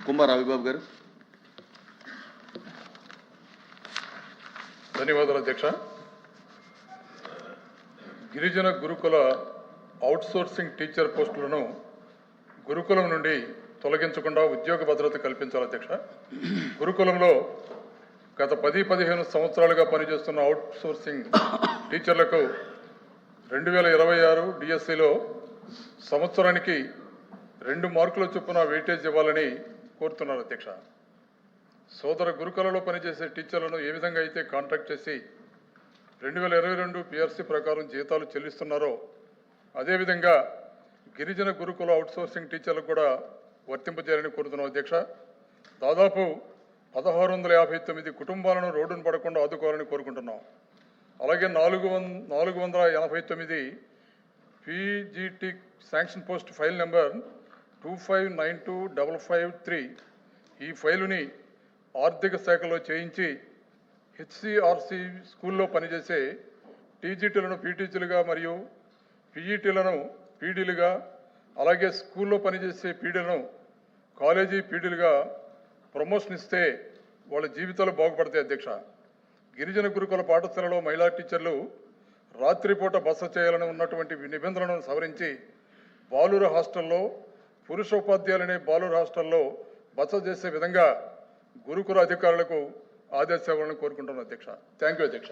కుమార్ రవిబాబు గారు. ధన్యవాదాలు అధ్యక్ష. గిరిజన గురుకుల అవుట్సోర్సింగ్ టీచర్ పోస్టులను గురుకులం నుండి తొలగించకుండా ఉద్యోగ భద్రత కల్పించాలి అధ్యక్ష. గురుకులంలో గత 10-15 సంవత్సరాలుగా పనిచేస్తున్న అవుట్సోర్సింగ్ టీచర్లకు 2026 డిఎస్సిలో సంవత్సరానికి 2 మార్కుల చొప్పున వెయిటేజ్ ఇవ్వాలని కోరుతున్నారు అధ్యక్ష. సోదర గురుకులలో పనిచేసే టీచర్లను ఏ విధంగా అయితే కాంట్రాక్ట్ చేసి 2022 పిఆర్సీ ప్రకారం జీతాలు చెల్లిస్తున్నారో అదేవిధంగా గిరిజన గురుకుల అవుట్సోర్సింగ్ టీచర్లకు కూడా వర్తింపజేయాలని కోరుతున్నాం అధ్యక్ష. దాదాపు 1659 కుటుంబాలను రోడ్డును పడకుండా ఆదుకోవాలని కోరుకుంటున్నాం. అలాగే 489 PGT sanction post file number 25925553 ఈ ఫైలుని ఆర్థిక శాఖలో చేయించి హెచ్సిఆర్సి స్కూల్లో పనిచేసే టీజీటీలను పీటీసీలుగా మరియు పీఈటీలను పీడీలుగా అలాగే స్కూల్లో పనిచేసే పీడీలను కాలేజీ పీడీలుగా ప్రమోషన్ ఇస్తే వాళ్ళ జీవితాలు బాగుపడతాయి అధ్యక్ష. గిరిజన గురుకుల పాఠశాలలో మహిళా టీచర్లు రాత్రిపూట బస చేయాలని ఉన్నటువంటి నిబంధనలను సవరించి బాలుర హాస్టల్లో పురుష ఉపాధ్యాయులనే బాలుర హాస్టల్లో బస చేసే విధంగా గురుకుల అధికారులకు ఆదేశాలను కోరుకుంటున్నాను అధ్యక్ష. థ్యాంక్ యూ అధ్యక్ష.